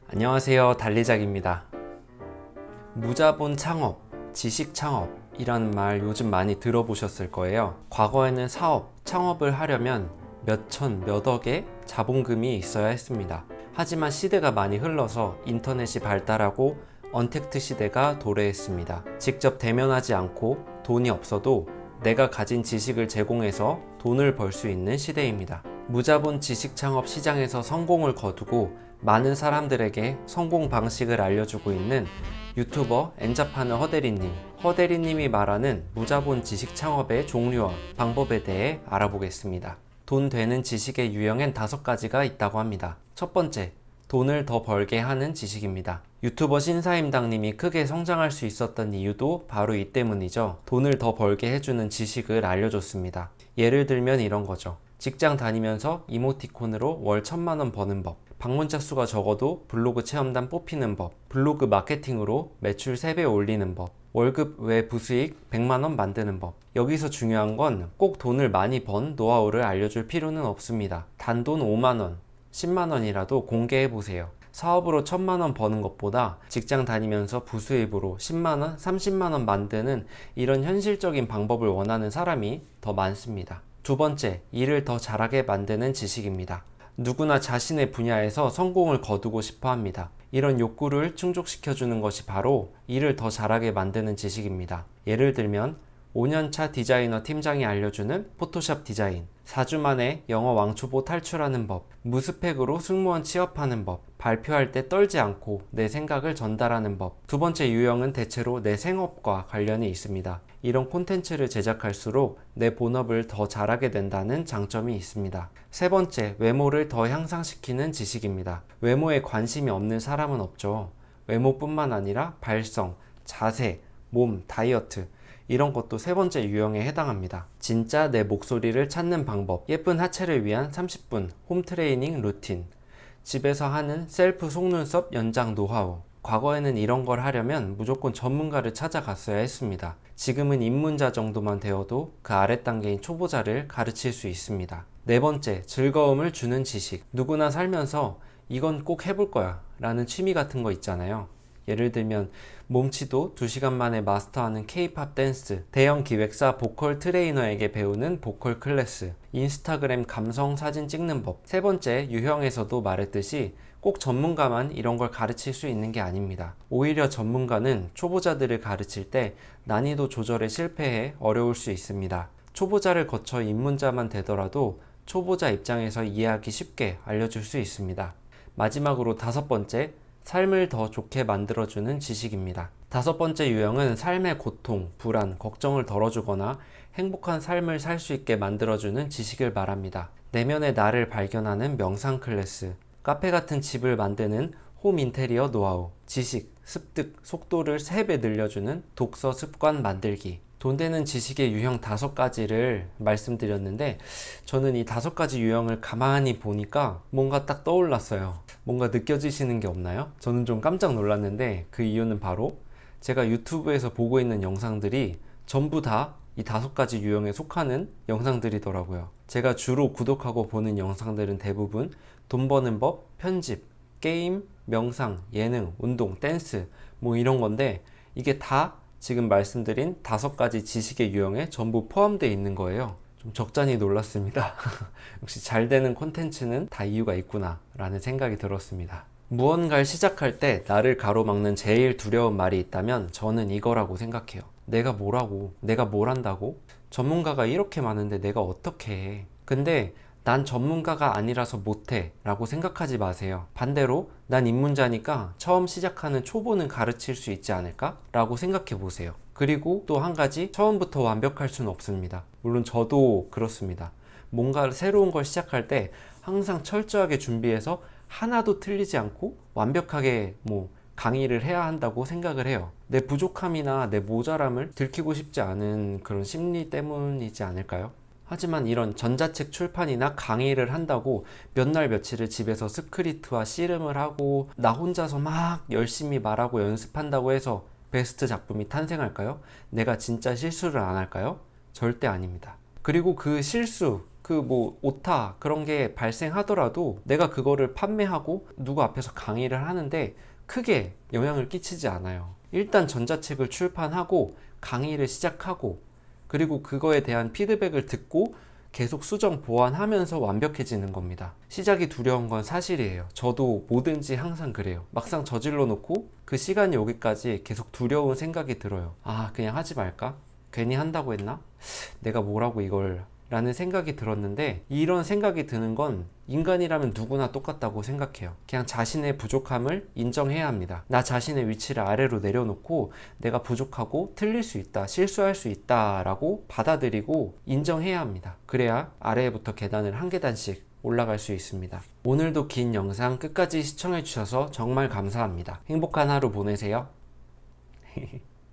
안녕하세요, 달리작입니다. 무자본 창업, 지식 창업이라는 말 요즘 많이 들어보셨을 거예요. 과거에는 사업, 창업을 하려면 몇 천, 몇 억의 자본금이 있어야 했습니다. 하지만 시대가 많이 흘러서 인터넷이 발달하고 언택트 시대가 도래했습니다. 직접 대면하지 않고 돈이 없어도 내가 가진 지식을 제공해서 돈을 벌 수 있는 시대입니다. 무자본 지식 창업 시장에서 성공을 거두고 많은 사람들에게 성공 방식을 알려주고 있는 유튜버 엔잡하는 허대리님이 말하는 무자본 지식 창업의 종류와 방법에 대해 알아보겠습니다. 돈 되는 지식의 유형엔 5가지가 있다고 합니다. 첫 번째, 돈을 더 벌게 하는 지식입니다. 유튜버 신사임당님이 크게 성장할 수 있었던 이유도 바로 이 때문이죠. 돈을 더 벌게 해주는 지식을 알려줬습니다. 예를 들면 이런 거죠. 직장 다니면서 이모티콘으로 월 1,000만원 버는 법, 방문자 수가 적어도 블로그 체험단 뽑히는 법, 블로그 마케팅으로 매출 3배 올리는 법, 월급 외 부수익 100만원 만드는 법. 여기서 중요한 건 꼭 돈을 많이 번 노하우를 알려줄 필요는 없습니다. 단돈 5만원, 10만원이라도 공개해보세요. 사업으로 1,000만원 버는 것보다 직장 다니면서 부수입으로 10만원, 30만원 만드는 이런 현실적인 방법을 원하는 사람이 더 많습니다. 두 번째, 일을 더 잘하게 만드는 지식입니다. 누구나 자신의 분야에서 성공을 거두고 싶어 합니다. 이런 욕구를 충족시켜주는 것이 바로 일을 더 잘하게 만드는 지식입니다. 예를 들면 5년차 디자이너 팀장이 알려주는 포토샵 디자인, 4주 만에 영어 왕초보 탈출하는 법, 무스펙으로 승무원 취업하는 법, 발표할 때 떨지 않고 내 생각을 전달하는 법. 두 번째 유형은 대체로 내 생업과 관련이 있습니다. 이런 콘텐츠를 제작할수록 내 본업을 더 잘하게 된다는 장점이 있습니다. 세 번째, 외모를 더 향상시키는 지식입니다. 외모에 관심이 없는 사람은 없죠. 외모뿐만 아니라 발성, 자세, 몸, 다이어트, 이런 것도 세 번째 유형에 해당합니다. 진짜 내 목소리를 찾는 방법, 예쁜 하체를 위한 30분 홈트레이닝 루틴, 집에서 하는 셀프 속눈썹 연장 노하우. 과거에는 이런 걸 하려면 무조건 전문가를 찾아갔어야 했습니다. 지금은 입문자 정도만 되어도 그 아랫단계인 초보자를 가르칠 수 있습니다. 네 번째, 즐거움을 주는 지식. 누구나 살면서 이건 꼭 해볼 거야 라는 취미 같은 거 있잖아요. 예를 들면 몸치도 2시간 만에 마스터하는 K-팝 댄스, 대형 기획사 보컬 트레이너에게 배우는 보컬 클래스, 인스타그램 감성 사진 찍는 법. 세 번째 유형에서도 말했듯이 꼭 전문가만 이런 걸 가르칠 수 있는 게 아닙니다. 오히려 전문가는 초보자들을 가르칠 때 난이도 조절에 실패해 어려울 수 있습니다. 초보자를 거쳐 입문자만 되더라도 초보자 입장에서 이해하기 쉽게 알려줄 수 있습니다. 마지막으로 5번째, 삶을 더 좋게 만들어주는 지식입니다. 5번째 유형은 삶의 고통, 불안, 걱정을 덜어주거나 행복한 삶을 살 수 있게 만들어주는 지식을 말합니다. 내면의 나를 발견하는 명상 클래스, 카페 같은 집을 만드는 홈 인테리어 노하우, 지식, 습득, 속도를 3배 늘려주는 독서 습관 만들기. 돈 되는 지식의 유형 5가지를 말씀드렸는데 저는 이 5가지 유형을 가만히 보니까 뭔가 딱 떠올랐어요. 뭔가 느껴지시는 게 없나요? 저는 좀 깜짝 놀랐는데 그 이유는 바로 제가 유튜브에서 보고 있는 영상들이 전부 다 이 5가지 유형에 속하는 영상들이더라고요. 제가 주로 구독하고 보는 영상들은 대부분 돈 버는 법, 편집, 게임, 명상, 예능, 운동, 댄스 뭐 이런 건데 이게 다 지금 말씀드린 5가지 지식의 유형에 전부 포함되어 있는 거예요. 좀 적잖이 놀랐습니다. 역시 잘 되는 콘텐츠는 다 이유가 있구나 라는 생각이 들었습니다. 무언가를 시작할 때 나를 가로막는 제일 두려운 말이 있다면 저는 이거라고 생각해요. 내가 뭐라고? 내가 뭘 한다고? 전문가가 이렇게 많은데 내가 어떻게 해? 근데 난 전문가가 아니라서 못해 라고 생각하지 마세요. 반대로 난 입문자니까 처음 시작하는 초보는 가르칠 수 있지 않을까? 라고 생각해 보세요. 그리고 또 한 가지, 처음부터 완벽할 수는 없습니다. 물론 저도 그렇습니다. 뭔가 새로운 걸 시작할 때 항상 철저하게 준비해서 하나도 틀리지 않고 완벽하게 강의를 해야 한다고 생각을 해요. 내 부족함이나 내 모자람을 들키고 싶지 않은 그런 심리 때문이지 않을까요? 하지만 이런 전자책 출판이나 강의를 한다고 몇 날 며칠을 집에서 스크립트와 씨름을 하고 나 혼자서 막 열심히 말하고 연습한다고 해서 베스트 작품이 탄생할까요? 내가 진짜 실수를 안 할까요? 절대 아닙니다. 그리고 그 실수, 그 뭐 오타 그런 게 발생하더라도 내가 그거를 판매하고 누구 앞에서 강의를 하는데 크게 영향을 끼치지 않아요. 일단 전자책을 출판하고 강의를 시작하고 그리고 그거에 대한 피드백을 듣고 계속 수정 보완하면서 완벽해지는 겁니다. 시작이 두려운 건 사실이에요. 저도 뭐든지 항상 그래요. 막상 저질러 놓고 그 시간이 오기까지 계속 두려운 생각이 들어요. 아, 그냥 하지 말까? 괜히 한다고 했나? 내가 뭐라고 이걸 라는 생각이 들었는데, 이런 생각이 드는 건 인간이라면 누구나 똑같다고 생각해요. 그냥 자신의 부족함을 인정해야 합니다. 나 자신의 위치를 아래로 내려놓고 내가 부족하고 틀릴 수 있다, 실수할 수 있다 라고 받아들이고 인정해야 합니다. 그래야 아래부터 계단을 한 계단씩 올라갈 수 있습니다. 오늘도 긴 영상 끝까지 시청해 주셔서 정말 감사합니다. 행복한 하루 보내세요.